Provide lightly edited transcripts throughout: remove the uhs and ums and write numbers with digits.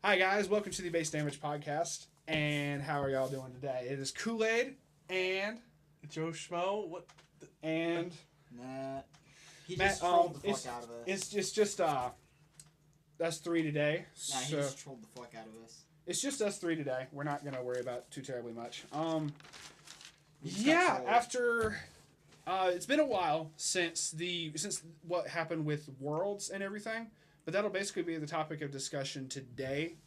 Hi guys, welcome to the Base Damage Podcast. And how are y'all doing today? It is Kool-Aid and Joe Schmo. What? And Nah. He Matt. just trolled the fuck out of us. It's just us three today. Nah, he just trolled the fuck out of us. It's just us three today. We're not gonna worry about too terribly much. Yeah, after it's been a while since what happened with Worlds and everything, but that'll basically be the topic of discussion today.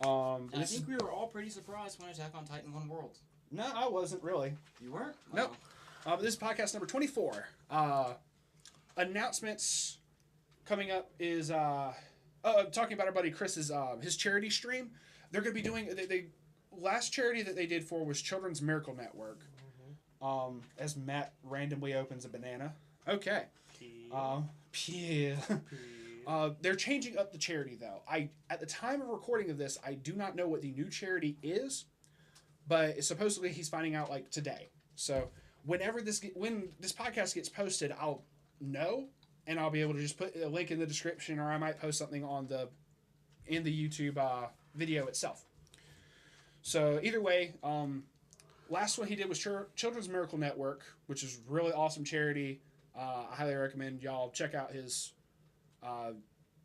I think we were all pretty surprised when Attack on Titan won Worlds. No, I wasn't really. You weren't? Nope. But this is podcast number 24. Announcements coming up is talking about our buddy Chris's his charity stream. They're going to be doing the last charity that they did for was Children's Miracle Network. Mm-hmm. As Matt randomly opens a banana. Okay. Yeah. They're changing up the charity though. At the time of recording of this, I do not know what the new charity is, but supposedly he's finding out like today. So when this podcast gets posted, I'll know and I'll be able to just put a link in the description, or I might post something in the YouTube video itself. So either way, last one he did was Children's Miracle Network, which is really awesome charity. I highly recommend y'all check out his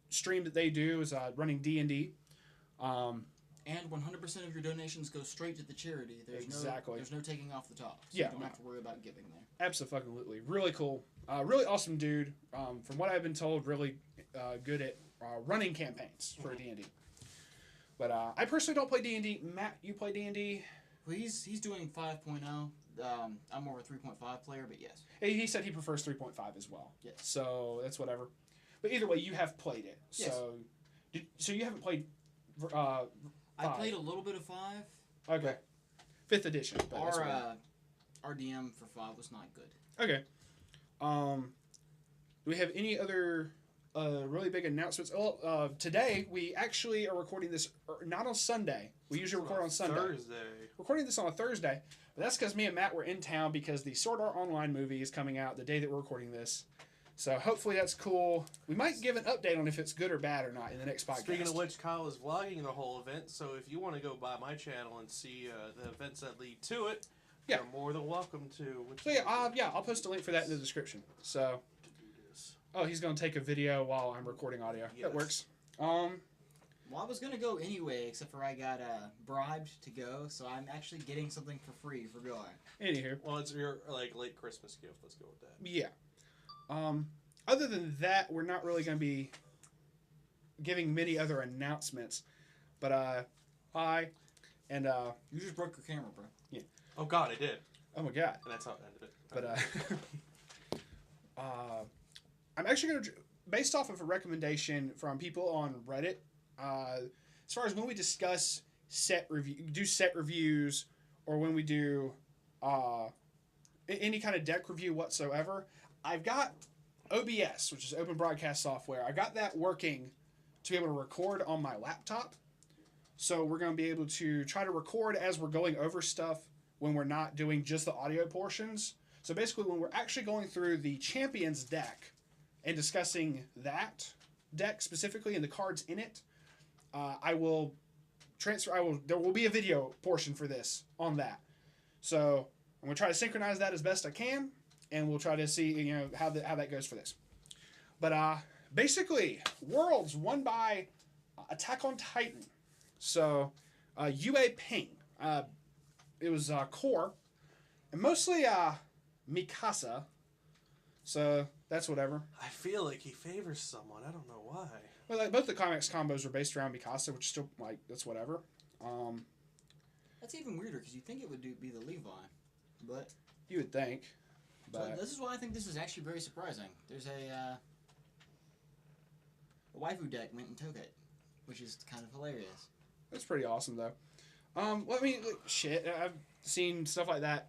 stream that they do is running D&D. And 100% of your donations go straight to the charity. There's no taking off the top. So you don't have to worry about giving there. Absolutely. Really cool. Really awesome dude. From what I've been told, really good at running campaigns for D&D. But I personally don't play D&D. Matt, you play D&D? Well, he's doing 5.0. I'm more of a 3.5 player, but yes. He said he prefers 3.5 as well. Yes. So that's whatever. But either way, you have played it. Yes. So you haven't played 5. I played a little bit of 5. Okay. 5th edition. Our DM for 5 was not good. Okay. Do we have any other really big announcements? Well, today we actually are recording this not on Sunday. We usually record on Sunday. Thursday. Recording this on a Thursday. But that's because me and Matt were in town because the Sword Art Online movie is coming out the day that we're recording this. So hopefully that's cool. We might give an update on if it's good or bad or not in the next podcast. Speaking of which, Kyle is vlogging the whole event, so if you want to go by my channel and see the events that lead to it, you're more than welcome to. I'll post a link for that in the description. So, he's going to take a video while I'm recording audio. Yes. That works. Well, I was going to go anyway, except for I got bribed to go, so I'm actually getting something for free for going. Anywho. Well, it's your late Christmas gift. Let's go with that. Yeah. Other than that, we're not really going to be giving many other announcements. But, hi. And, you just broke your camera, bro. Yeah. Oh, God, I did. Oh, my God. And that's how it ended it. But, I'm actually going to, based off of a recommendation from people on Reddit, as far as when we discuss set reviews, or when we do, any kind of deck review whatsoever, I've got OBS, which is Open Broadcast Software. I got that working to be able to record on my laptop. So we're going to be able to try to record as we're going over stuff when we're not doing just the audio portions. So basically when we're actually going through the Champions deck and discussing that deck specifically and the cards in it, there will be a video portion for this on that. So I'm going to try to synchronize that as best I can. And we'll try to see, how that goes for this. But basically, Worlds won by Attack on Titan. So, UA Ping. It was Core. And mostly Mikasa. So, that's whatever. I feel like he favors someone. I don't know why. Well, both the comics combos are based around Mikasa, which is still, that's whatever. That's even weirder, because you'd think it would be the Levi. But you would think. But so this is why I think this is actually very surprising. There's a waifu deck went and took it, which is kind of hilarious. That's pretty awesome, though. Well, I mean, shit, I've seen stuff like that,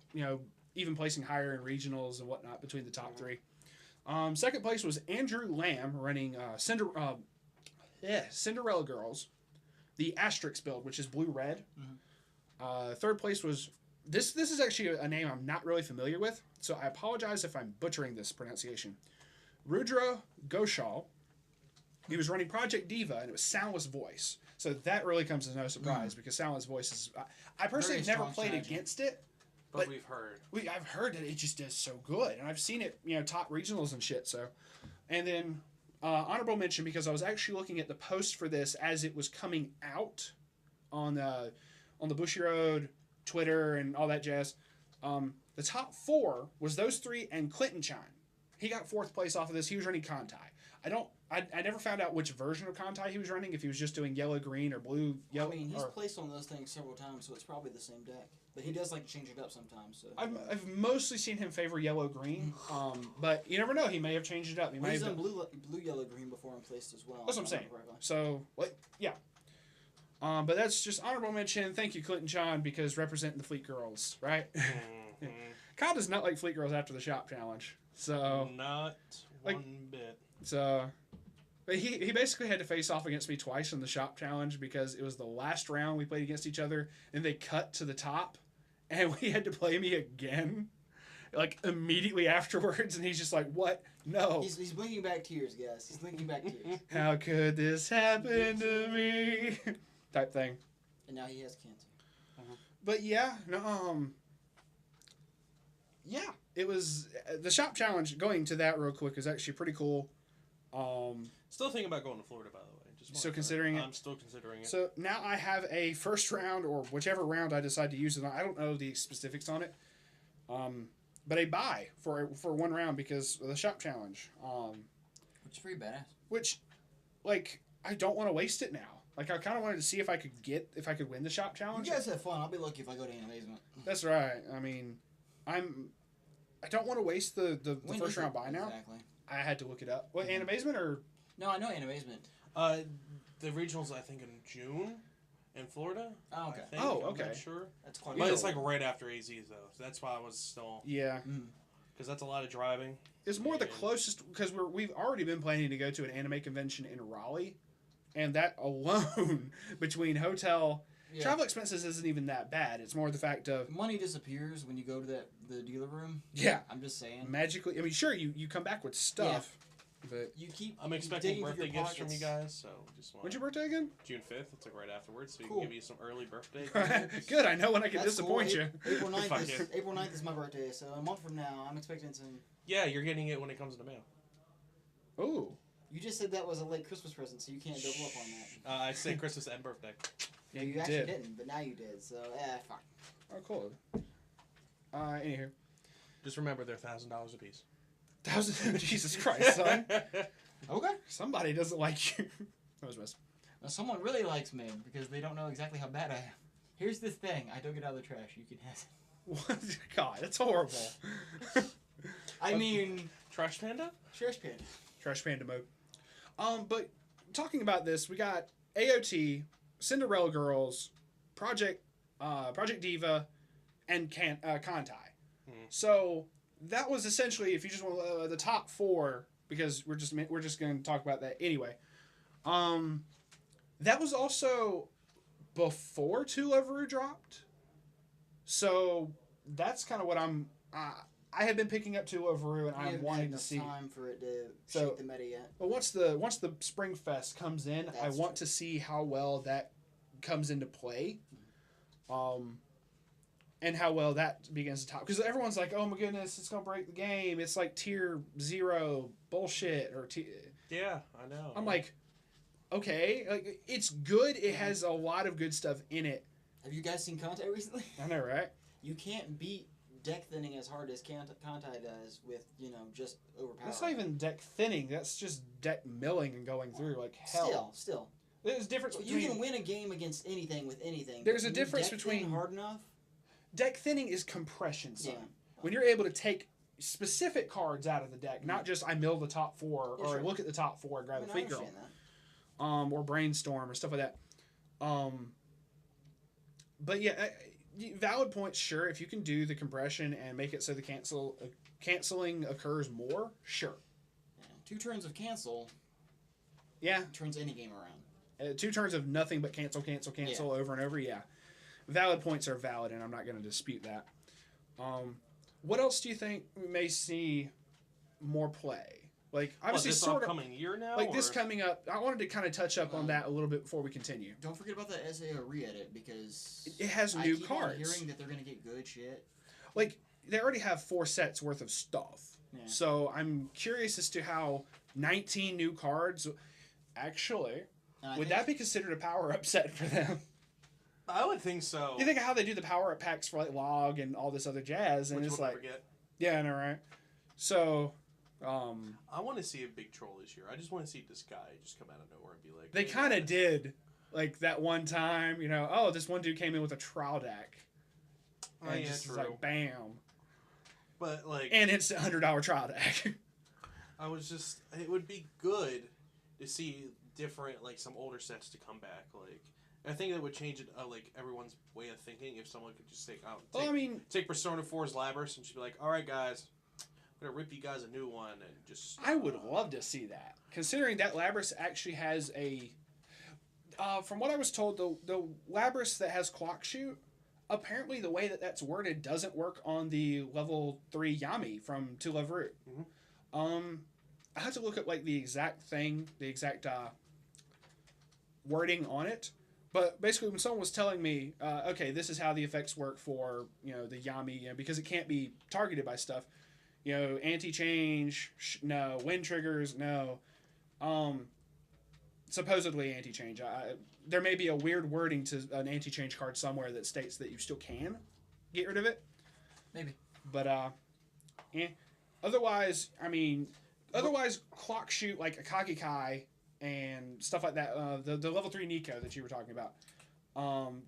even placing higher in regionals and whatnot between the top 3. Second place was Andrew Lamb running Cinderella Girls, the Asterix build, which is blue-red. Mm-hmm. Third place was... This is actually a name I'm not really familiar with, so I apologize if I'm butchering this pronunciation. Rudra Ghoshal. He was running Project Diva, and it was soundless voice. So that really comes as no surprise because soundless voice is. I personally have never played against it, but we've heard. I've heard that it just does so good, and I've seen it, top regionals and shit. So, and then honorable mention because I was actually looking at the post for this as it was coming out on the Bushiroad, Twitter, and all that jazz. The top 4 was those 3 and Clinton Chime. He got 4th place off of this. He was running Contai. I never found out which version of Contai he was running, if he was just doing yellow, green, or blue, yellow. I mean, he's placed on those things several times, so it's probably the same deck. But he does like to change it up sometimes. So I've mostly seen him favor yellow, green, but you never know. He may have changed it up. He's done blue, yellow, green before and placed as well. That's what I'm saying. So, yeah. But that's just honorable mention. Thank you, Clinton John, because representing the Fleet Girls, right? Yeah. Kyle does not like Fleet Girls after the shop challenge. So not one bit. So, but he basically had to face off against me twice in the shop challenge because it was the last round we played against each other, and they cut to the top, and we had to play me again, like immediately afterwards. And he's just like, "What? No." He's blinking back tears, guys. He's blinking back tears. How could this happen to me? Type thing. And now he has cancer. But yeah, no, yeah, it was the shop challenge. Going to that real quick is actually pretty cool. Still thinking about going to Florida, by the way. Still considering it? I'm still considering it. So now I have a first round, or whichever round I decide to use it on. I don't know the specifics on it. But a buy for one round because of the shop challenge. Which is pretty badass. Which, like, I don't want to waste it now. Like, I kind of wanted to see if I could win the shop challenge. You guys have fun. I'll be lucky if I go to Animazement. That's right. I mean, I don't want to waste the first round buy now. Exactly. I had to look it up. What, Animazement or? No, I know Animazement. The regionals, I think, in June in Florida. Oh, okay. I'm not sure. That's quite. But it's like right after AZ though, so that's why I was still. Yeah. Because that's a lot of driving. It's more the closest because we've already been planning to go to an anime convention in Raleigh, and that alone between hotel. Yeah. Travel expenses isn't even that bad. It's more the fact of money disappears when you go to the dealer room. Yeah, I'm just saying. Magically, I mean, sure, you come back with stuff, but you keep. I'm expecting birthday gifts from you guys, so just. When's your birthday again? June 5th. It's like right afterwards, so you can give me some early birthday. Good. I know when I can disappoint you. April 9th is my birthday, so a month from now, I'm expecting some. Yeah, you're getting it when it comes in the mail. Oh. You just said that was a late Christmas present, so you can't double up on that. I said Christmas and birthday. Yeah, you actually didn't, but now you did, so fuck. Oh, cool. Anywho. Just remember, they're $1,000 a piece. Jesus Christ, son. Okay. Somebody doesn't like you. That was messed. Now, someone really likes me because they don't know exactly how bad I am. Here's the thing. I don't get out of the trash. You can have it. What? God, that's horrible. I mean... Trash Panda? Trash Panda. Trash Panda mode. But talking about this, we got AOT... Cinderella Girls, Project Diva, and Kantai. So that was essentially, if you just want the top 4, because we're just going to talk about that anyway. That was also before Two Loveru dropped. So that's kind of what I have been picking up Two Loveru, and I'm wanting to see. Time for it to shake the meta yet. But once the Spring Fest comes in, I want to see how well that comes into play, and how well that begins to top. Because everyone's like, "Oh my goodness, it's gonna break the game. It's like tier 0 bullshit." Yeah, I know. I'm like, okay, like it's good. It has a lot of good stuff in it. Have you guys seen Kantai recently? I know, right? You can't beat deck thinning as hard as Kantai does with, just overpowered. That's not even deck thinning. That's just deck milling and going through like hell. Still. There's a difference between... You can win a game against anything with anything. There's a difference between... hard enough? Deck thinning is compression, son. Yeah. When you're able to take specific cards out of the deck, not just I mill the top 4, or look at the top 4 and grab the Fleet Girl. Or Brainstorm, or stuff like that. But yeah... valid points, sure. If you can do the compression and make it so the canceling occurs more, sure. Yeah. 2 turns of cancel. Yeah. Turns any game around. 2 turns of nothing but cancel over and over. Yeah. Valid points are valid, and I'm not going to dispute that. What else do you think we may see more play? Like, obviously, this upcoming year now? Like, this coming up, I wanted to kind of touch up on that a little bit before we continue. Don't forget about the SAO re-edit, because it has new cards. I keep on hearing that they're going to get good shit. Like, they already have 4 sets worth of stuff. Yeah. So, I'm curious as to how 19 new cards... Actually, would that be considered a power-up set for them? I would think so. You think of how they do the power-up packs for, like, Log and all this other jazz, and it's like... Forget. Yeah, I know, right? So... I want to see a big troll this year. I just want to see this guy just come out of nowhere and be like... They kind of did. Like, that one time, you know, oh, this one dude came in with a trial deck. And just true. Like, bam. But, like... And it's a $100 trial deck. I was just... It would be good to see different, like, some older sets to come back. Like, I think that would change it, like, everyone's way of thinking if someone could just take... take Persona 4's Labras and just be like, alright, guys... I'm going to rip you guys a new one and just... I would love to see that. Considering that Labras actually has a... from what I was told, the Labras that has Clock Shoot, apparently the way that that's worded doesn't work on the level 3 Yami from To Love Root. Mm-hmm. I had to look at like the exact wording on it. But basically when someone was telling me, okay, this is how the effects work for, you know, the Yami, you know, because it can't be targeted by stuff. You know, anti-change, no. Wind triggers, no. Supposedly anti-change. There may be a weird wording to an anti-change card somewhere that states that you still can get rid of it. Maybe. But, Otherwise, Clock Shoot, like Akagi Kai and stuff like that, the level 3 Nico that you were talking about,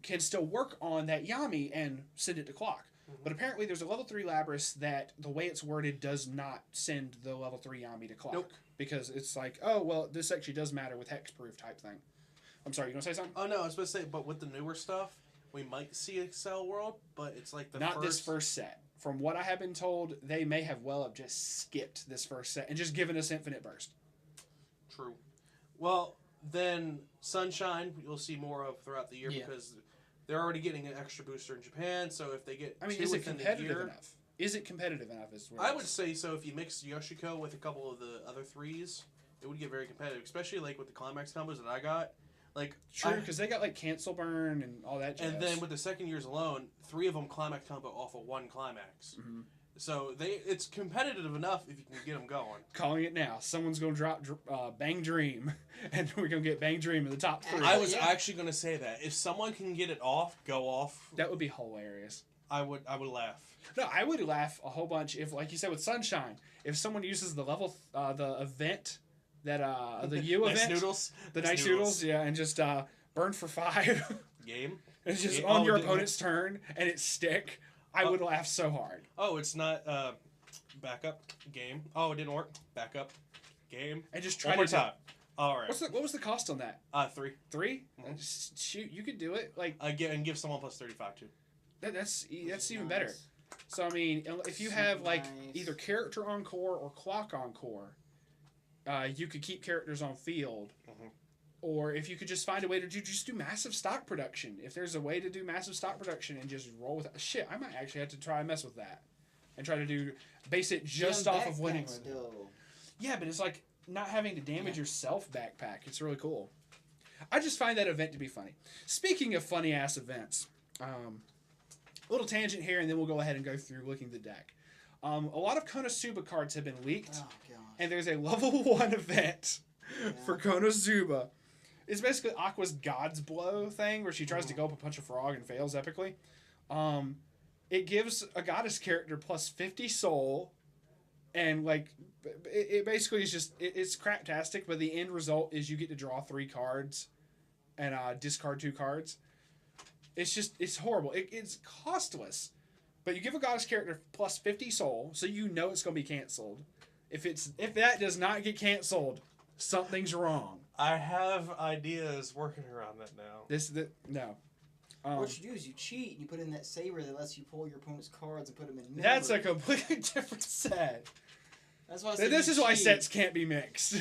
can still work on that Yami and send it to Clock. But apparently there's a level 3 Labras that the way it's worded does not send the level 3 Yami to Clock. Nope. Because it's like, oh, well, this actually does matter with hexproof type thing. I'm sorry, you going to say something? Oh, no, I was supposed to say, but with the newer stuff, we might see Excel World, but it's like Not this first set. From what I have been told, they may have just skipped this first set and just given us Infinite Burst. True. Well, then Sunshine, you'll see more of throughout the year because... They're already getting an extra booster in Japan, so if they get is it competitive enough? Is it competitive enough? I would say so. If you mix Yoshiko with a couple of the other 3s, it would get very competitive, especially like with the Climax combos that I got. Like True, because they got like Cancel Burn and all that jazz. And then with the second years alone, 3 of them Climax combo off of 1 Climax. Mm-hmm. So it's competitive enough if you can get them going. Calling it now. Someone's going to drop Bang Dream, and we're going to get Bang Dream in the top 3. I was actually going to say that. If someone can get it off, go off. That would be hilarious. I would laugh. No, I would laugh a whole bunch if, like you said with Sunshine, if someone uses the level, the event, that, the U nice event. Noodles. The Nice Noodles, yeah, and just burn for 5. Game. It's just on your opponent's turn, and it's stick. I would laugh so hard. Oh, it's not backup game. Oh, it didn't work. Backup game. And just try one more time. All right. What was the cost on that? 3. 3? Mm-hmm. Just shoot, you could do it. Like and give someone plus 35 too. That's even better. So I mean, if you have like either character encore or clock encore, you could keep characters on field. Mm-hmm. Or if you could just find a way to do massive stock production. If there's a way to do massive stock production and just roll with it. Shit, I might actually have to try and mess with that. And try to base it just off of winning. Yeah, but it's like not having to damage yourself backpack. It's really cool. I just find that event to be funny. Speaking of funny-ass events, a little tangent here, and then we'll go ahead and go through looking at the deck. A lot of Konosuba cards have been leaked. Oh, and there's a level 1 event for Konosuba. It's basically Aqua's God's Blow thing, where she tries to go up a punch a frog and fails epically. It gives a goddess character plus 50 soul, and like it basically is just it's craptastic. But the end result is you get to draw 3 cards, and discard 2 cards. It's horrible. It's costless, but you give a goddess character plus 50 soul, so you know it's going to be canceled. If that does not get canceled, something's wrong. I have ideas working around that now. No. What you do is you cheat and you put in that saber that lets you pull your opponent's cards and put them in memory. That's a completely different set. That's why I said this is why sets can't be mixed.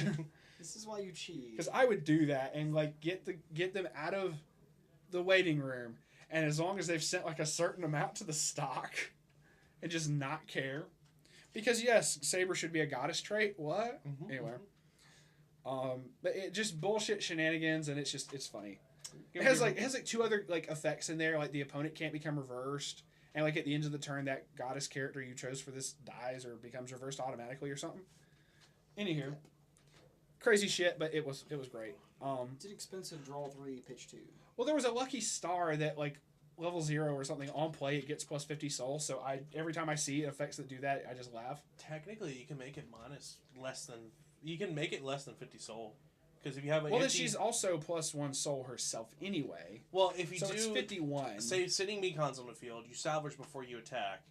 This is why you cheat. Because I would do that and like get them out of the waiting room, and as long as they've sent like a certain amount to the stock, and just not care. Because yes, Saber should be a goddess trait. What? Anyway. But it just bullshit shenanigans, and it's funny. It has like 2 other like effects in there, like the opponent can't become reversed, and like at the end of the turn, that goddess character you chose for this dies or becomes reversed automatically or something. Anywho, crazy shit, but it was great. It's an expensive draw 3 pitch 2. Well, there was a lucky star that like level 0 or something on play it gets plus 50 soul. So every time I see effects that do that, I just laugh. Technically, you can make it less than 50 soul. Because if you have then she's also plus 1 soul herself anyway. Well, if you it's 51. Say sitting Mekons on the field, you salvage before you attack.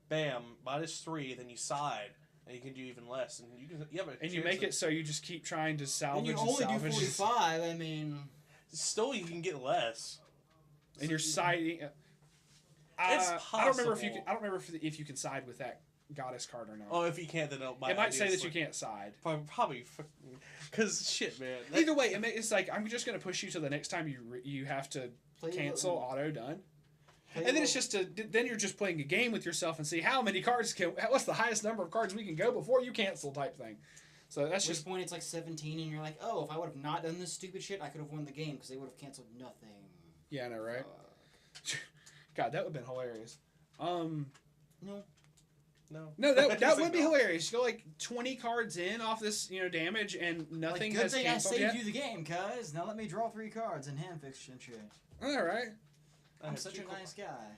Bam, -3, then you side, and you can do even less, and you make it so you just keep trying to salvage. And you only do 45. I mean, still you can get less. And you're siding. It's possible. I don't remember if you can side with that goddess card or not. Oh, if you can't, then it might say that you can't side. Probably, because shit, man. Either way, it's like I'm just gonna push you to the next time you have to cancel auto done. And then it's just then you're just playing a game with yourself and see how many cards what's the highest number of cards we can go before you cancel type thing. So that's just point it's like 17 and you're like, oh, if I would have not done this stupid shit, I could have won the game because they would have canceled nothing. Yeah, I know, right? God, that would have been hilarious. No, that would be hilarious. You go like 20 cards in off this, damage, and nothing has canceled yet. I saved you the game, cuz. Now let me draw 3 cards and hand fix and shit. All right. I'm such a nice guy.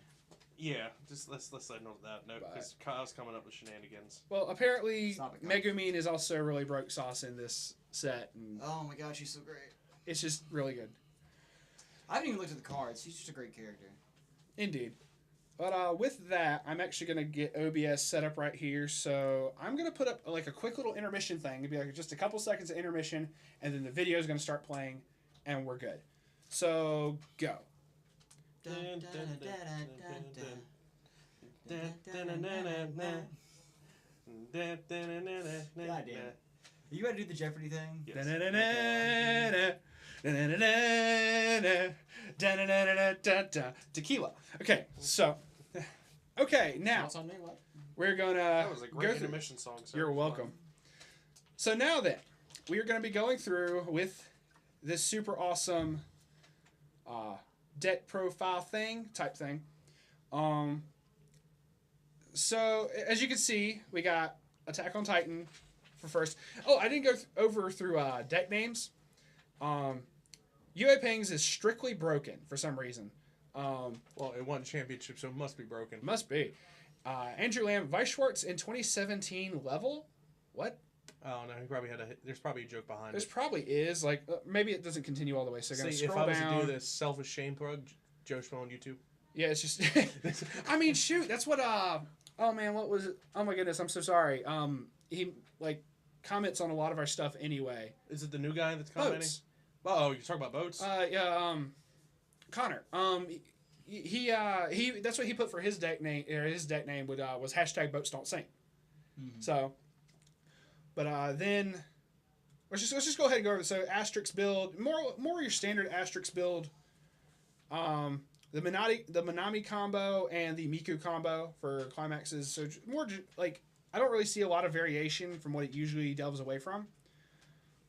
Yeah, just let's note that note because Kyle's coming up with shenanigans. Well, apparently Megumin is also really broke sauce in this set. And oh my god, she's so great. It's just really good. I haven't even looked at the cards. She's just a great character. Indeed. But with that, I'm actually going to get OBS set up right here. So I'm going to put up like a quick little intermission thing. It'll be like just a couple seconds of intermission, and then the video is going to start playing, and we're good. So, go. Goddamn. You gotta do the Jeopardy thing? Yes. Tequila. Okay, so. Okay, now. We're gonna. That was a great intermission song. So you're welcome. So now then, we are gonna be going through with this super awesome deck profile type thing. So as you can see, we got Attack on Titan for first. Oh, I didn't go through deck names. Yue Peng's is strictly broken for some reason. Well, it won championship, so it must be broken. Must be. Andrew Lamb, Weiss Schwarz in 2017 level. What? Oh no, he probably had there's probably a joke behind it. There's probably is like maybe it doesn't continue all the way. So I'm gonna scroll down. If I was down. to do this selfish shame plug, Joe Schmo on YouTube. Yeah, it's just. I mean, shoot, that's what. Oh man, what was it? Oh my goodness, I'm so sorry. He like comments on a lot of our stuff anyway. Is it the new guy that's commenting? Boats. Oh, you're talking about Boats? Yeah. Connor. He that's what he put for his deck name. Or his deck name was hashtag Boats Don't Sink. Mm-hmm. So. But then, let's just go ahead and go over. So Asterix build, more your standard Asterix build. The Minami combo and the Miku combo for climaxes. So more like I don't really see a lot of variation from what it usually delves away from.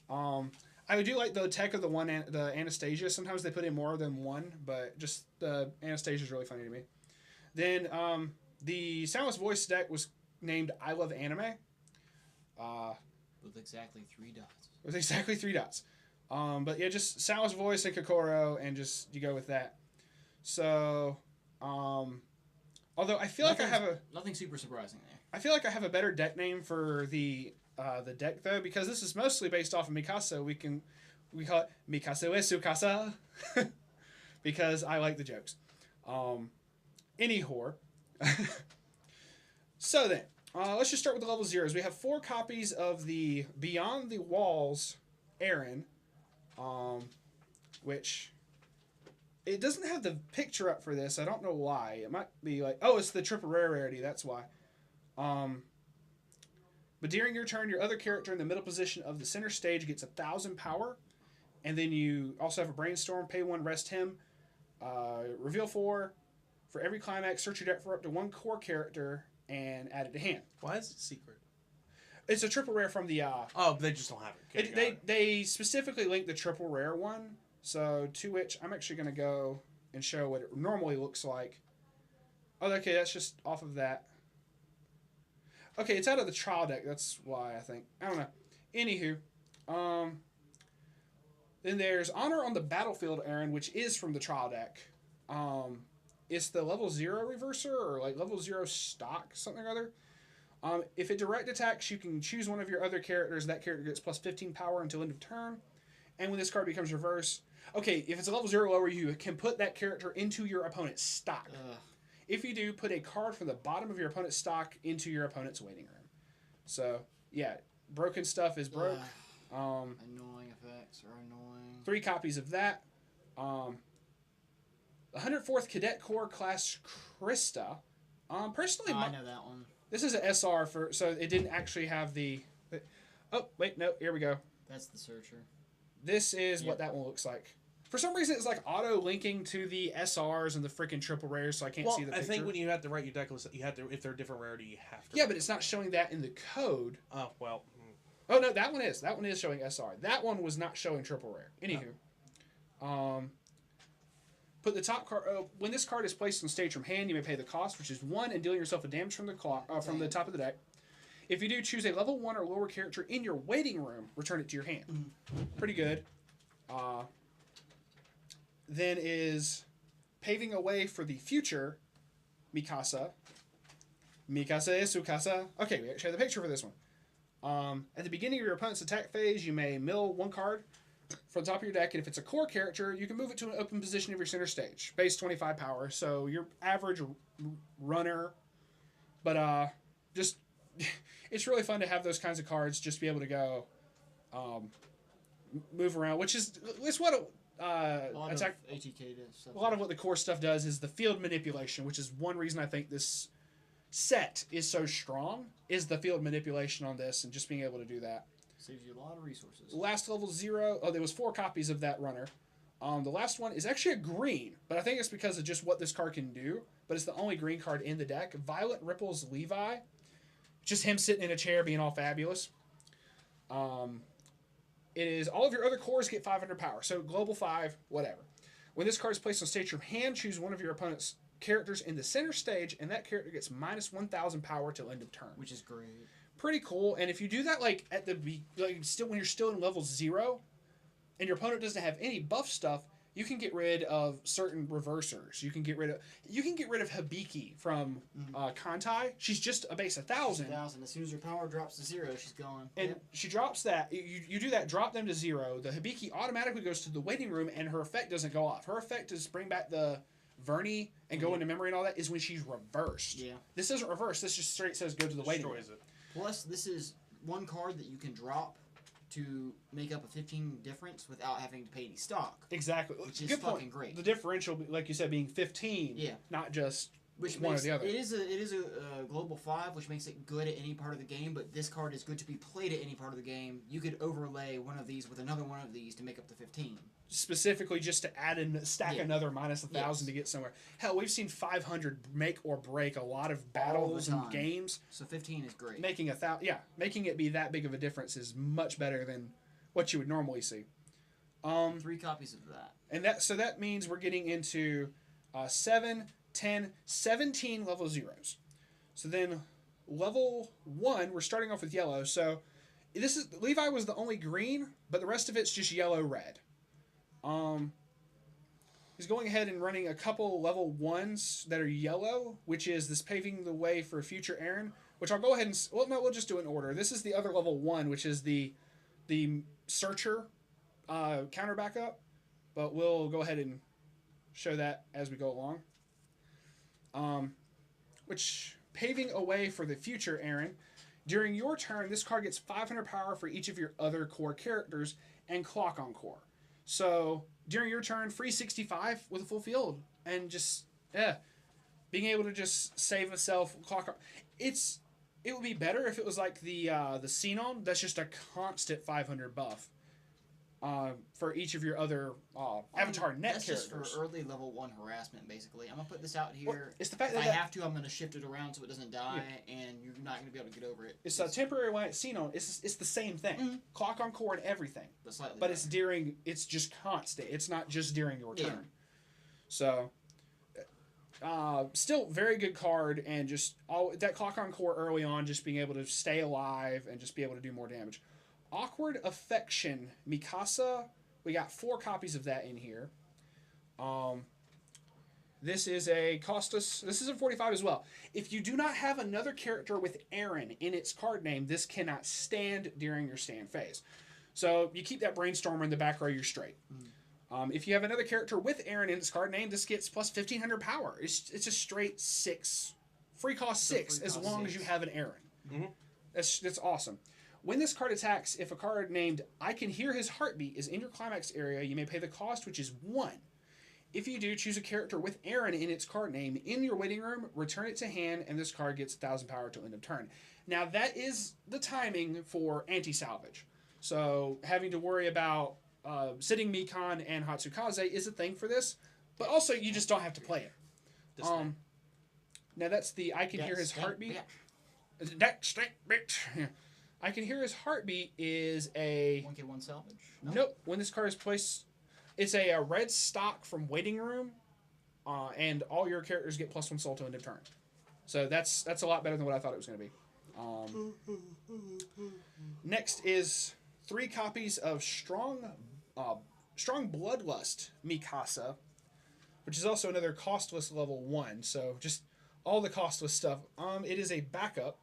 I do like the tech of the Anastasia. Sometimes they put in more than one, but just the Anastasia is really funny to me. Then the Soundless Voice deck was named I Love Anime. With exactly 3 dots. With exactly 3 dots. But yeah, just Soundless Voice and Kokoro, and just you go with that. So, although I feel like I have nothing super surprising there. I feel like I have a better deck name for the deck though, because this is mostly based off of Mikasa. We call it Mikasa Esukasa because I like the jokes. Anyhow, so then. Let's just start with the level 0s. We have 4 copies of the Beyond the Walls Aaron, which it doesn't have the picture up for this. I don't know why. It might be like, oh, it's the triple rarity. That's why. But during your turn, your other character in the middle position of the center stage gets 1,000 power, and then you also have a Brainstorm. Pay 1, rest him. Reveal 4. For every climax, search your deck for up to 1 core character and add it to hand. Why is it secret? It's a triple rare from the... oh, they just don't have it. Okay, they specifically linked the triple rare one, so to which I'm actually going to go and show what it normally looks like. Oh, okay, that's just off of that. Okay, it's out of the trial deck, that's why I think. I don't know. Anywho, then there's Honor on the Battlefield, Aaron, which is from the trial deck. It's the level 0 reverser, or like level 0 stock, something or other. If it direct attacks, you can choose one of your other characters. That character gets plus 15 power until end of turn. And when this card becomes reverse... Okay, if it's a level 0 lower, you can put that character into your opponent's stock. If you do, put a card from the bottom of your opponent's stock into your opponent's waiting room. So, yeah, broken stuff is broke. Annoying effects are annoying. 3 copies of that. The 104th Cadet Corps class Krista. Personally, I know that one. This is an SR so it didn't actually have the. Oh wait, no, here we go. That's the searcher. This is what that one looks like. For some reason, it's like auto linking to the SRs and the freaking triple rares, so I can't see the picture. I think when you have to write your deck list, you have to, if they're different rarity, you have to. Yeah, but it's not showing that in the code. Oh well. Oh no, that one is. That one is showing SR. That one was not showing triple rare. Anywho, put the top card. When this card is placed on stage from hand, you may pay the cost, which is 1, and deal yourself a damage from the from the top of the deck. If you do, choose a level 1 or lower character in your waiting room. Return it to your hand. Pretty good. Then is Paving a Way for the Future, Mikasa. Mikasa is Sukasa. Okay, we actually have the picture for this one. At the beginning of your opponent's attack phase, you may mill 1 card from the top of your deck, and if it's a core character, you can move it to an open position of your center stage. Base 25 power, so your average runner. But just it's really fun to have those kinds of cards, just be able to go move around, which is it's what a lot of ATK stuff. A lot of what the core stuff does is the field manipulation, which is one reason I think this set is so strong, is the field manipulation on this and just being able to do that. Saves you a lot of resources. Last level 0, there was 4 copies of that runner. The last one is actually a green, but I think it's because of just what this card can do, but it's the only green card in the deck. Violet Ripples Levi. Just him sitting in a chair being all fabulous. It is all of your other cores get 500 power, so global 5, whatever. When this card is placed on stage from hand, choose one of your opponent's characters in the center stage, and that character gets minus 1,000 power till end of turn. Which is great. Pretty cool, and if you do that like at the when you're still in level 0, and your opponent doesn't have any buff stuff, you can get rid of certain reversers. You can get rid of Hibiki from Kantai. She's just a base 1,000. 1,000. As soon as her power drops to 0, she's gone. And she drops that. You do that. Drop them to 0. The Hibiki automatically goes to the waiting room, and her effect doesn't go off. Her effect is bring back the Vernie and go into memory and all that is when she's reversed. Yeah. This isn't reversed. This just straight says go to the waiting room. Plus, this is one card that you can drop to make up a 15 difference without having to pay any stock. Exactly. Which is fucking great. The differential, like you said, being 15, not just one or the other. It is a global 5, which makes it good at any part of the game, but this card is good to be played at any part of the game. You could overlay one of these with another one of these to make up the 15. Specifically just to add and stack another minus 1,000 to get somewhere. Hell, we've seen 500 make or break a lot of battles and games. So 15 is great. Making it be that big of a difference is much better than what you would normally see. 3 copies of that. And that means we're getting into 7, 10, 17 level 0s. So then level 1, we're starting off with yellow. So Levi was the only green, but the rest of it's just yellow, red. He's going ahead and running a couple level 1s that are yellow, which is this Paving the Way for Future Aaron, which I'll go ahead and... Well, no, we'll just do it in order. This is the other level 1, which is the Searcher counter backup, but we'll go ahead and show that as we go along. Which, Paving a Way for the Future Aaron. During your turn, this card gets 500 power for each of your other core characters and clock on core. So, during your turn, free 65 with a full field. And just, being able to just save itself, clock on. It would be better if it was like the Xenon, that's just a constant 500 buff. for each of your other Avatar net that's characters. Just for early level 1 harassment, basically. I'm gonna put this out here. Well, it's the fact if that I have to, I'm gonna shift it around so it doesn't die, and you're not gonna be able to get over it. It's a temporary when it's seen on. It's the same thing. Mm-hmm. Clock on core and everything. But it's during. It's just constant. It's not just during your turn. Yeah. So. Still very good card, and just all that clock on core early on, just being able to stay alive and just be able to do more damage. Awkward Affection Mikasa, we got 4 copies of that in here. This is a costless. This is a 45 as well. If you do not have another character with Aaron in its card name, this cannot stand during your stand phase. So you keep that Brainstormer in the back row, you're straight. If you have another character with Aaron in its card name, this gets plus 1500 power. It's a straight 6. Free cost 6 as long as you have an Aaron. Mm-hmm. That's awesome. When this card attacks, if a card named I Can Hear His Heartbeat is in your climax area, you may pay the cost, which is 1. If you do, choose a character with Aaron in its card name in your waiting room, return it to hand, and this card gets 1000 power till end of turn. Now, that is the timing for anti-salvage. So, having to worry about sitting Mikan and Hatsukaze is a thing for this, but also you just don't have to play it. Now that's the I Can Hear His Heartbeat. That stink bitch. I Can Hear His Heartbeat is a 1K1 salvage. Nope. When this card is placed, it's a red stock from Waiting Room, and all your characters get +1 soul to end of turn. So that's a lot better than what I thought it was going to be. Next is 3 copies of Strong Bloodlust Mikasa, which is also another costless level 1. So just all the costless stuff. It is a backup.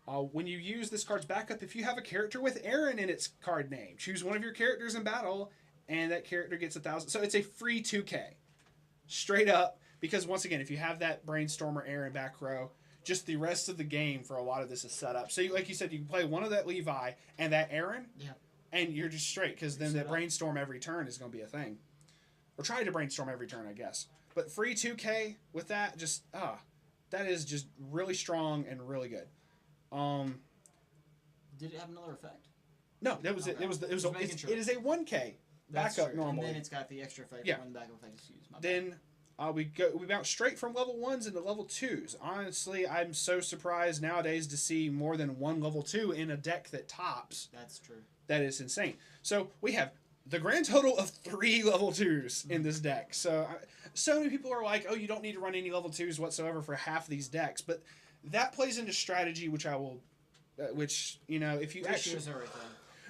When you use this card's backup, if you have a character with Aaron in its card name, choose one of your characters in battle, and that character gets 1000. So it's a free 2K, straight up. Because once again, if you have that Brainstormer Aaron back row, just the rest of the game for a lot of this is set up. So like you said, you can play one of that Levi and that Aaron. Yeah. And you're just straight, because then the Brainstorm every turn is going to be a thing. Or try to Brainstorm every turn, I guess. But free 2K with that, just, that is just really strong and really good. Did it have another effect? No, that was it. It is a 1K backup normally. And then it's got the extra effect when the backup effect is used. Then we bounce straight from level 1s into level 2s. Honestly, I'm so surprised nowadays to see more than 1 level 2 in a deck that tops. That's true. That is insane. So we have the grand total of 3 level 2s in this deck. So many people are like, oh, you don't need to run any level 2s whatsoever for half these decks. But that plays into strategy, which I will, if you Ratios are a thing.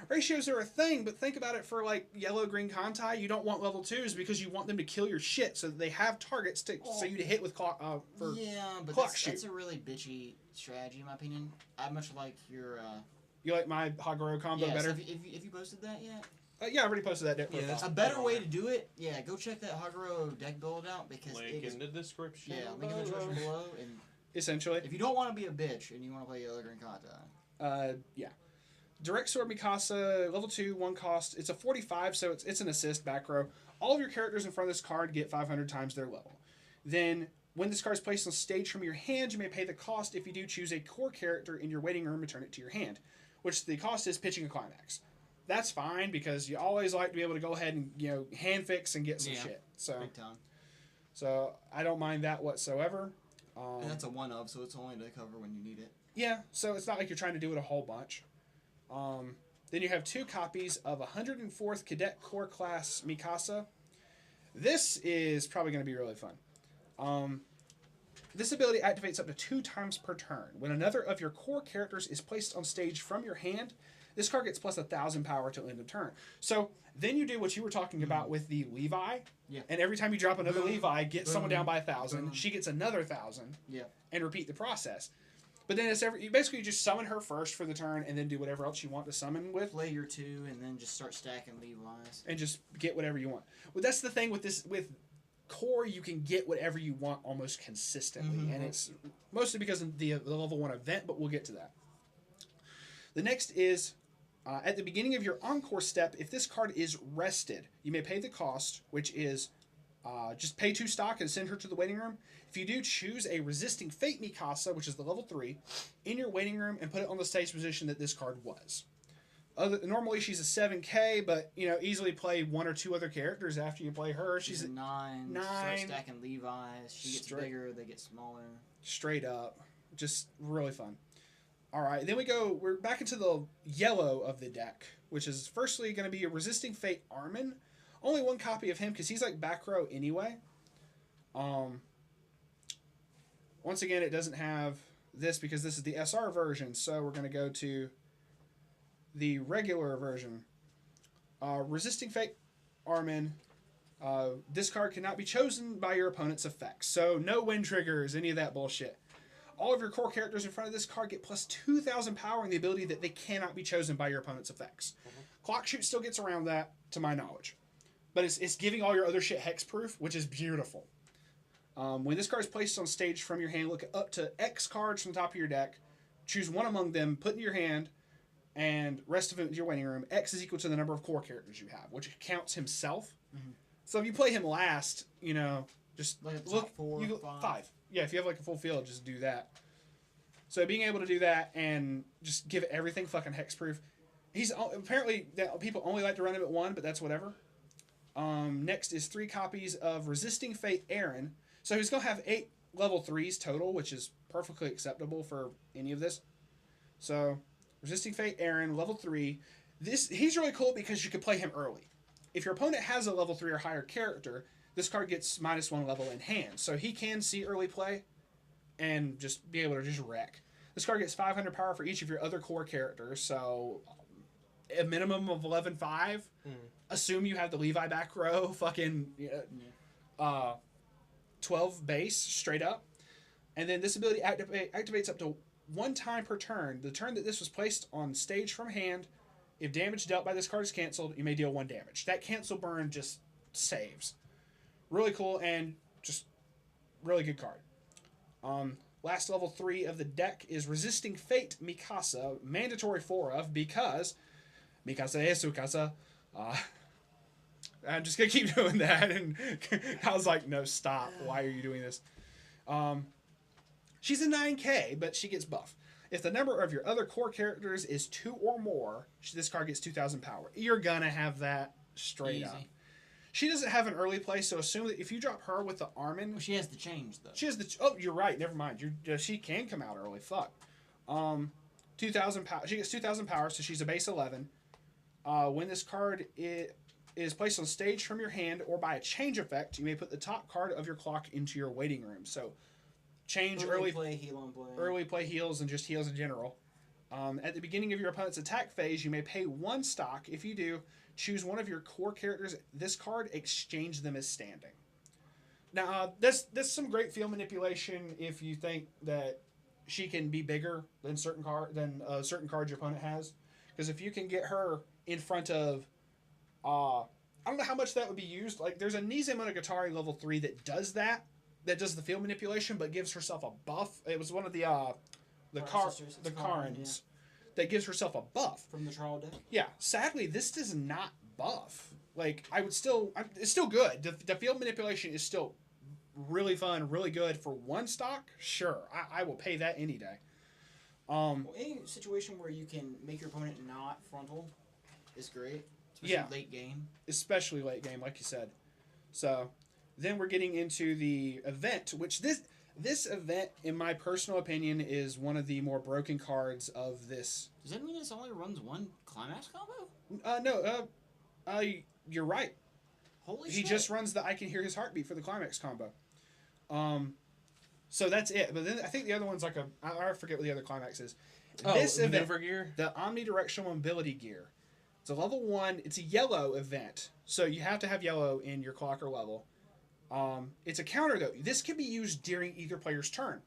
Ratios are a thing, but think about it for like yellow-green Kantai. You don't want level 2s because you want them to kill your shit, so that they have targets so you to hit with clock that's a really bitchy strategy in my opinion. I much like your. You like my Haguro combo better? So if you posted that yet? Yeah, I already posted that deck. Yeah, that's a better way to do it. Yeah, go check that Haguro deck build out because link in the description. Yeah, link in the description below. And essentially, if you don't want to be a bitch and you want to play yellow green Kantai, yeah. Direct Sword Mikasa, level 2, 1 cost. It's a 45, so it's an assist back row. All of your characters in front of this card get 500 times their level. Then, when this card is placed on stage from your hand, you may pay the cost. If you do, choose a core character in your waiting room, return it to your hand. Which the cost is pitching a climax. That's fine, because you always like to be able to go ahead and, hand fix and get some shit. So, big time. So, I don't mind that whatsoever. And that's a one-of, so it's only to cover when you need it. Yeah, so it's not like you're trying to do it a whole bunch. Then you have 2 copies of 104th Cadet Core Class Mikasa. This is probably going to be really fun. This ability activates up to 2 times per turn. When another of your core characters is placed on stage from your hand, this card gets plus 1000 power till end of turn. So then you do what you were talking about with the Levi. Yeah. And every time you drop another Levi, get someone down by 1000. She gets another 1000. Yeah. And repeat the process. But then you basically just summon her first for the turn, and then do whatever else you want to summon with. Play your 2, and then just start stacking Levi's. And just get whatever you want. Well, that's the thing with core, you can get whatever you want almost consistently, and it's mostly because of the level 1 event, but we'll get to that. The next is, at the beginning of your encore step, if this card is rested, you may pay the cost, which is just pay 2 stock and send her to the waiting room. If you do, choose a Resisting Fate Mikasa, which is the level 3, in your waiting room and put it on the stage position that this card was. Normally she's a 7K, but easily play one or two other characters after you play her. She's a 9. Start stacking Levi's. She gets bigger, they get smaller. Straight up, just really fun. All right, then we're back into the yellow of the deck, which is firstly going to be a Resisting Fate Armin. Only one copy of him because he's like back row anyway. Once again, it doesn't have this because this is the SR version, so we're going to go to the regular version. Resisting Fate Armin. This card cannot be chosen by your opponent's effects. So no wind triggers, any of that bullshit. All of your core characters in front of this card get plus 2,000 power and the ability that they cannot be chosen by your opponent's effects. Clock Shoot still gets around that, to my knowledge. But it's giving all your other shit hexproof, which is beautiful. When this card is placed on stage from your hand, look up to X cards from the top of your deck. Choose one among them, put in your hand, and rest of it into your waiting room. X is equal to the number of core characters you have, which counts himself. Mm-hmm. So if you play him last, just like look 4, 5. Yeah, if you have like a full field, just do that. So being able to do that and just give everything fucking hexproof. He's apparently people only like to run him at 1, but that's whatever. Next is 3 copies of Resisting Fate Aaron. So he's gonna have 8 level 3s total, which is perfectly acceptable for any of this. So Resisting Fate Aaron, level 3. He's really cool because you can play him early. If your opponent has a level 3 or higher character, this card gets -1 level in hand. So he can see early play and just be able to just wreck. This card gets 500 power for each of your other core characters. So a minimum of 11.5. Assume you have the Levi back row. Fucking 12 base straight up. And then this ability activates up to 1 time per turn. The turn that this was placed on stage from hand, if damage dealt by this card is canceled, you may deal 1 damage. That cancel burn just saves. Really cool and just really good card. Last level 3 of the deck is Resisting Fate Mikasa. Mandatory 4 of because Mikasa es Sukasa. I'm just going to keep doing that. And I was like, no, stop. Why are you doing this? She's a 9K, but she gets buff. If the number of your other core characters is 2 or more, this card gets 2,000 power. You're going to have that straight up. She doesn't have an early play, so assume that if you drop her with the Armin... Well, she has the change, though. She has the... Oh, you're right. Never mind. She can come out early. Fuck. 2,000 power. She gets 2,000 power, so she's a base 11. When this card is placed on stage from your hand or by a change effect, you may put the top card of your clock into your waiting room. So, change early play, heal on play. Early play heals and just heals in general. At the beginning of your opponent's attack phase, you may pay 1 stock. If you do, choose one of your core characters. This card, exchange them as standing. Now, that's some great field manipulation if you think that she can be bigger than certain cards your opponent has. Because if you can get her in front of, I don't know how much that would be used. Like, there's a Nize Monogatari level 3 that does that does the field manipulation, but gives herself a buff. It was one of the Karens that gives herself a buff. From the trial deck? Yeah. Sadly, this does not buff. Like, it's still good. The field manipulation is still really fun, really good. For 1 stock, sure. I will pay that any day. Any situation where you can make your opponent not frontal is great. Especially late game. Especially late game, like you said. So, then we're getting into the event, which this event, in my personal opinion, is one of the more broken cards of this. Does that mean this only runs 1 climax combo? No. You're right. Holy shit. He just runs the I Can Hear His Heartbeat for the climax combo. So that's it. But then I think the other one's like I forget what the other climax is. This event, gear? The omnidirectional mobility gear. It's a level 1. It's a yellow event. So you have to have yellow in your clocker level. It's a counter, though. This can be used during either player's turn.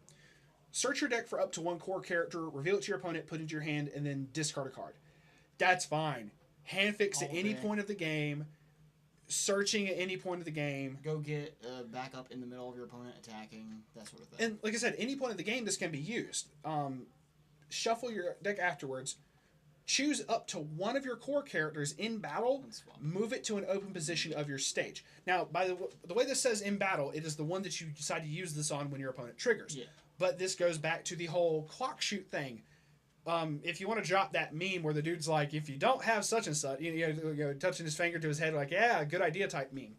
Search your deck for up to 1 core character, reveal it to your opponent, put it into your hand, and then discard a card. That's fine. Hand fix at any point of the game. Searching at any point of the game. Go get backup in the middle of your opponent attacking, that sort of thing. And like I said, any point of the game this can be used. Shuffle your deck afterwards. Choose up to 1 of your core characters in battle. Move it to an open position of your stage. Now, by the way this says in battle, it is the one that you decide to use this on when your opponent triggers. Yeah. But this goes back to the whole clock shoot thing. if you want to drop that meme where the dude's like, if you don't have such and such, touching his finger to his head, like, yeah, good idea type meme.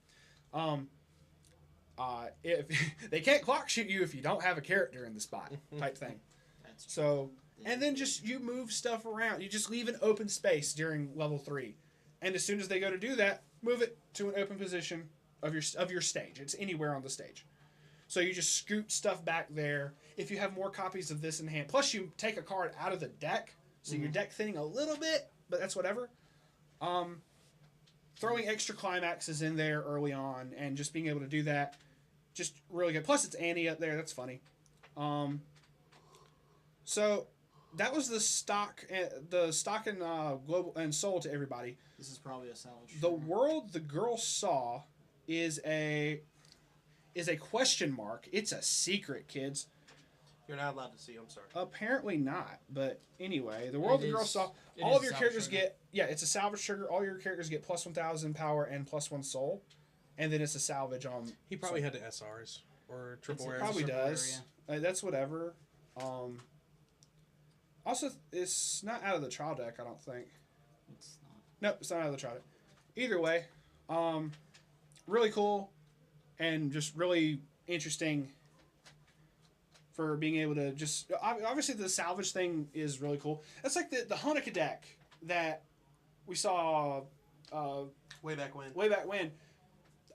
If they can't clock shoot you if you don't have a character in the spot type thing. So, and then just you move stuff around. You just leave an open space during level 3, and as soon as they go to do that, move it to an open position of your stage. It's anywhere on the stage. So you just scoot stuff back there. If you have more copies of this in hand, plus you take a card out of the deck, so your deck thinning a little bit, but that's whatever. Throwing extra climaxes in there early on and just being able to do that, just really good. Plus it's Annie up there. That's funny. So that was the stock and global and sold to everybody. This is probably a salvage. The world the girl saw is a question mark. It's a secret, kids. You're not allowed to see. I'm sorry. Apparently not. But anyway, the world the girl saw. All of your characters get. Yeah, it's a salvage trigger. All your characters get plus 1,000 power and plus 1 soul, and then it's a salvage on. He probably had the SRs or triple R's. Probably does. That's whatever. Also, it's not out of the trial deck. I don't think. It's not. Nope, it's not out of the trial deck. Either way, really cool, and just really interesting. For being able to just obviously the salvage thing is really cool. That's like the Hanukkah deck that we saw way back when. Way back when,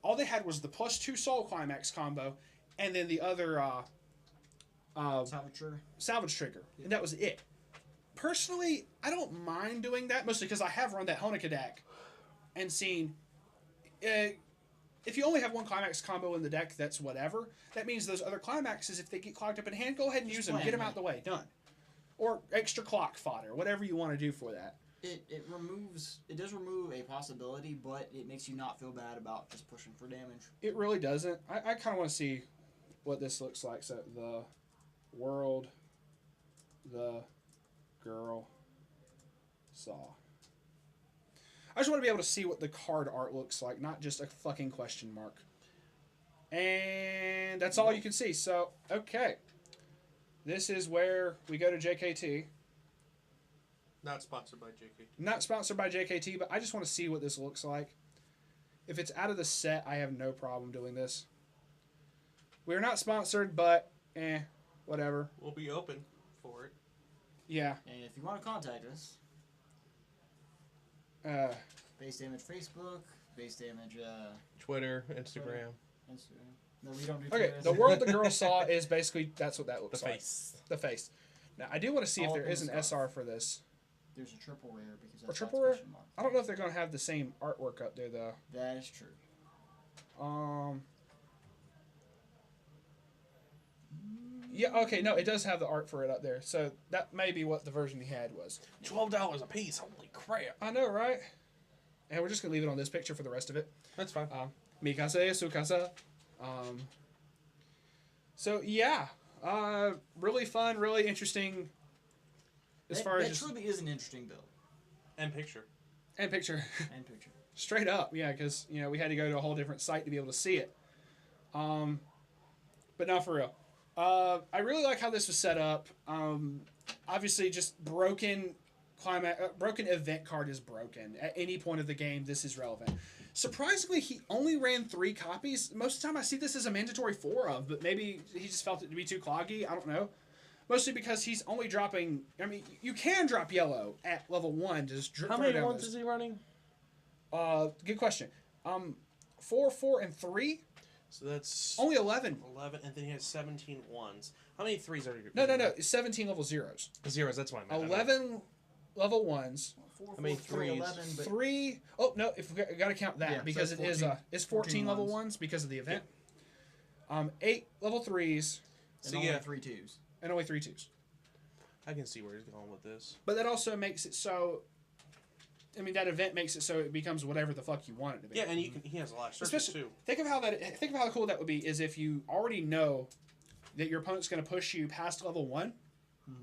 all they had was the +2 soul climax combo, and then the other salvage trigger, and that was it. Personally, I don't mind doing that mostly because I have run that Hanukkah deck, and seen. If you only have one climax combo in the deck, that's whatever. That means those other climaxes, if they get clogged up in hand, go ahead and use them. Get them out the way. Done. Or extra clock fodder. Whatever you want to do for that. It does remove a possibility, but it makes you not feel bad about just pushing for damage. It really doesn't. I kind of want to see what this looks like. So the world the girl saw. I just want to be able to see what the card art looks like, not just a fucking question mark. And that's all you can see. So, okay. This is where we go to JKT. Not sponsored by JKT. Not sponsored by JKT, but I just want to see what this looks like. If it's out of the set, I have no problem doing this. We're not sponsored, but whatever. We'll be open for it. Yeah. And if you want to contact us... base damage Facebook, base damage Twitter, Instagram. No, we don't do Twitter. Okay, the world the girl saw is basically that's what that looks like. The face. Now I do want to see if there is an SR for this. There's a triple rare because that's triple rare. I don't know if they're gonna have the same artwork up there though. That is true. Yeah. Okay. No, it does have the art for it up there. So that may be what the version he had was. $12 a piece. Holy crap! I know, right? And we're just gonna leave it on this picture for the rest of it. That's fine. Mikase, Sukasa. So yeah, really fun, really interesting. That truly is an interesting build. And picture. And picture. And picture. Straight up, yeah, because we had to go to a whole different site to be able to see it. But not for real. I really like how this was set up. Obviously, just broken event card is broken. At any point of the game, this is relevant. Surprisingly, he only ran 3 copies. Most of the time, I see this as a mandatory 4 of, but maybe he just felt it to be too cloggy. I don't know. Mostly because he's only dropping... I mean, you can drop yellow at level 1. Just how many ones is he running? Good question. 4, 4, and 3? So that's... Only 11. 11, and then he has 17 ones. How many 3s are you... No. It's 17 level 0s. Zeros, that's what I meant. 11 level 1s. How many 3s? 11, but 3... Oh, no, if we got to count that, because so it is... It's 14 level 1s because of the event. Yeah. 8 level 3s. And only 3 2s. And only 3 2s. I can see where he's going with this. But that also makes it so... I mean, that event makes it so it becomes whatever the fuck you want it to be. Yeah, and he has a lot of searches too. Think of how cool that would be is if you already know that your opponent's going to push you past level 1,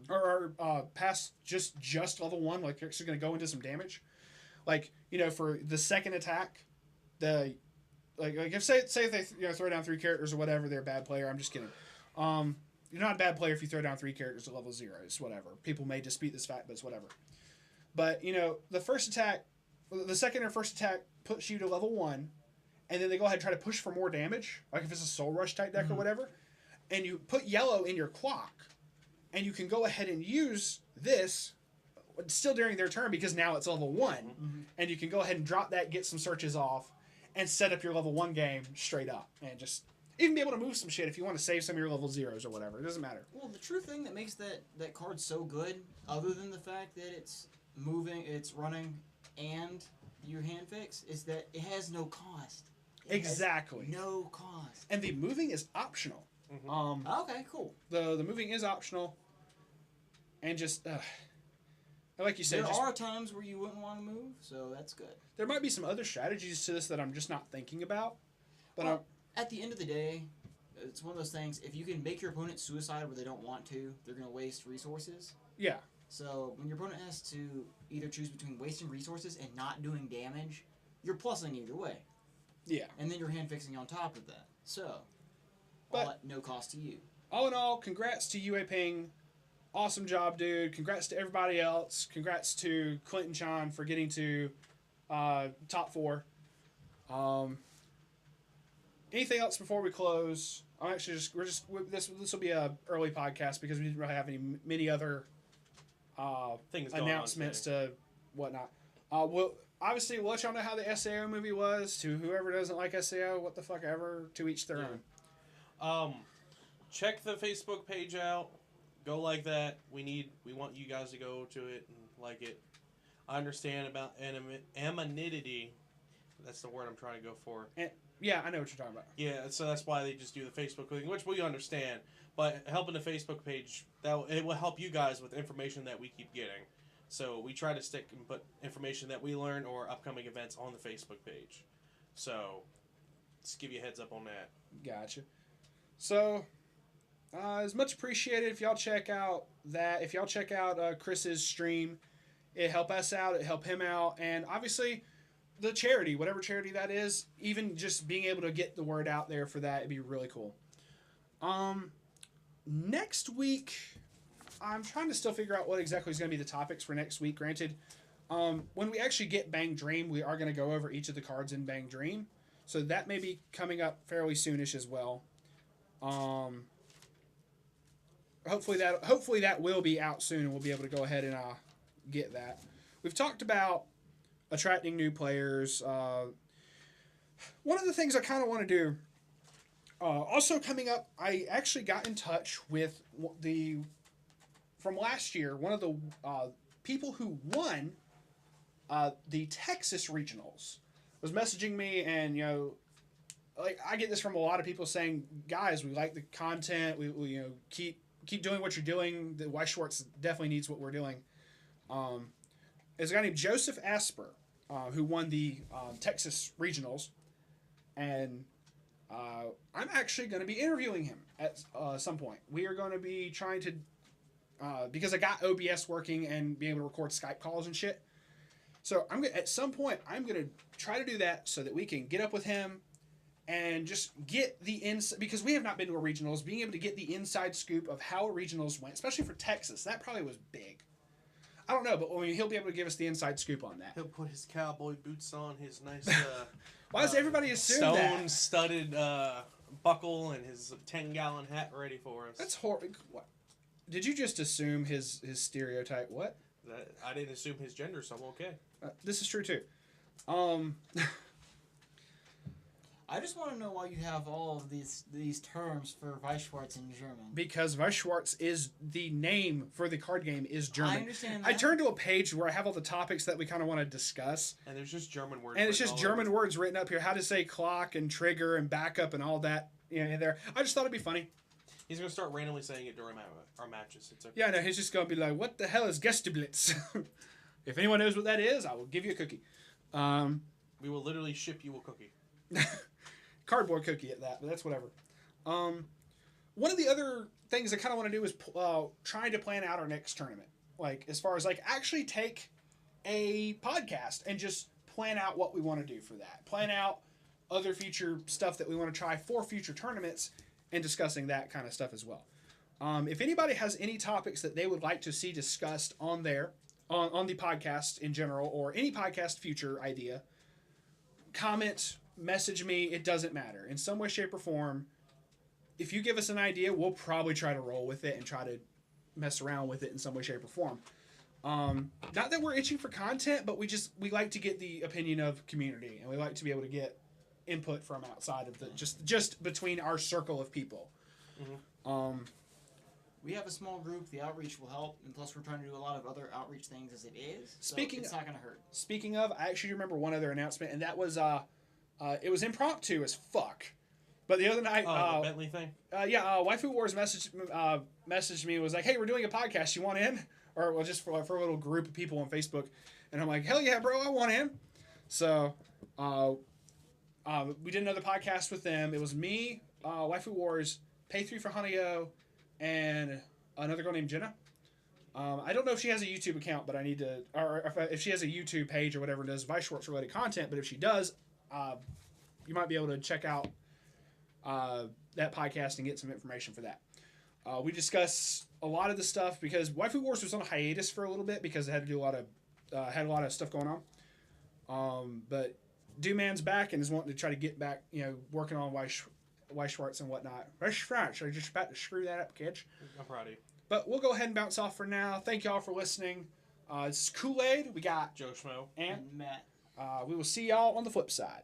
or past just level 1, like you're actually going to go into some damage. Like, for the second attack, like if say if they throw down 3 characters or whatever, they're a bad player. I'm just kidding. you're not a bad player if you throw down 3 characters at level 0. It's whatever. People may dispute this fact, but it's whatever. But, the second or first attack puts you to level 1, and then they go ahead and try to push for more damage, like if it's a Soul Rush type deck or whatever, and you put yellow in your clock, and you can go ahead and use this still during their turn because now it's level 1, and you can go ahead and drop that, get some searches off, and set up your level 1 game straight up, and just even be able to move some shit if you want to save some of your level 0s or whatever. It doesn't matter. Well, the true thing that makes that card so good, other than the fact that it's moving, it's running, and your hand fix, is that it has no cost. Exactly. No cost. And the moving is optional. Okay, cool. The moving is optional, and just like you said, there are times where you wouldn't want to move, so that's good. There might be some other strategies to this that I'm just not thinking about, but at the end of the day, it's one of those things. If you can make your opponent suicide where they don't want to, they're going to waste resources. Yeah. So when your opponent has to either choose between wasting resources and not doing damage, you're plussing either way. Yeah. And then you're hand fixing on top of that. So, but all at no cost to you. All in all, congrats to Yue Ping. Awesome job, dude. Congrats to everybody else. Congrats to Clinton Chan for getting to top 4. Anything else before we close? I'm actually this will be a early podcast because we didn't really have many other things announcements to whatnot. We'll let y'all know how the SAO movie was. To whoever doesn't like SAO, what the fuck ever. To each their own. Check the Facebook page out. Go like that. We want you guys to go to it and like it. I understand about anonymity. That's the word I'm trying to go for. Yeah, I know what you're talking about. Yeah, so that's why they just do the Facebook thing, which we understand. But helping the Facebook page, it will help you guys with information that we keep getting. So we try to stick and put information that we learn or upcoming events on the Facebook page. So just give you a heads up on that. Gotcha. So it's much appreciated if y'all check out that. If y'all check out Chris's stream, it help us out. It help him out, and obviously the charity, whatever charity that is, even just being able to get the word out there for that, it'd be really cool. Next week, I'm trying to still figure out what exactly is going to be the topics for next week. Granted, when we actually get Bang Dream, we are going to go over each of the cards in Bang Dream, so that may be coming up fairly soonish as well. Hopefully that will be out soon, and we'll be able to go ahead and get that. We've talked about attracting new players. One of the things I kind of want to do, also coming up, I actually got in touch with from last year, one of the people who won the Texas regionals was messaging me, and like I get this from a lot of people saying, guys, we like the content, we keep doing what you're doing. The Weiss Schwarz definitely needs what we're doing. There's a guy named Joseph Asper, who won the Texas regionals, and I'm actually going to be interviewing him at some point. We are going to be trying to, because I got OBS working and being able to record Skype calls and shit. So at some point I'm going to try to do that so that we can get up with him and just get the inside, because we have not been to a regionals, being able to get the inside scoop of how regionals went, especially for Texas. That probably was big. I don't know, but he'll be able to give us the inside scoop on that. He'll put his cowboy boots on, his nice why does everybody assume that? Stone-studded buckle and his 10-gallon hat ready for us. That's horrible. Did you just assume his stereotype? What? I didn't assume his gender, so I'm okay. This is true, too. I just want to know why you have all of these terms for Weiss Schwarz in German. Because Weiss Schwarz is the name for the card game is German. I understand that. I turned to a page where I have all the topics that we kind of want to discuss. And there's just German words. And it's just German words written up here. How to say clock and trigger and backup and all that in there. I just thought it'd be funny. He's going to start randomly saying it during our matches. It's okay. Yeah, no, he's just going to be like, what the hell is Gästeblitz? If anyone knows what that is, I will give you a cookie. We will literally ship you a cookie. Cardboard cookie at that, but that's whatever. One of the other things I kind of want to do is trying to plan out our next tournament. Like, as far as, like, actually take a podcast and just plan out what we want to do for that. Plan out other future stuff that we want to try for future tournaments and discussing that kind of stuff as well. If anybody has any topics that they would like to see discussed on there, on the podcast in general, or any podcast future idea, comment, message me. It doesn't matter. In some way, shape, or form, if you give us an idea, we'll probably try to roll with it and try to mess around with it in some way, shape, or form. Not that we're itching for content, but we like to get the opinion of community, and we like to be able to get input from outside of the just between our circle of people. Mm-hmm. We have a small group. The outreach will help, and plus we're trying to do a lot of other outreach things as it is. So it's not going to hurt. Speaking of, I actually remember one other announcement, and that was it was impromptu as fuck. But the other night, the Bentley thing. Waifu Wars messaged me and was like, "Hey, we're doing a podcast. You want in?" Or well, just for a little group of people on Facebook, and I'm like, "Hell yeah, bro, I want in." So, we did another podcast with them. It was me, Waifu Wars, Pay 3 for Hanyo, and another girl named Jenna. I don't know if she has a YouTube account, but I need to, or if she has a YouTube page or whatever does Weiss Schwarz related content. But if she does, you might be able to check out that podcast and get some information for that. We discuss a lot of the stuff because Waifu Wars was on a hiatus for a little bit because it had to do a lot of stuff going on. But Man's back and is wanting to try to get back, working on Weiss Schwarz and whatnot. Weiss Schwarz, I just about to screw that up, kids. I'm proud of you. But we'll go ahead and bounce off for now. Thank y'all for listening. This is Kool-Aid. We got Joe Schmo and Matt. We will see y'all on the flip side.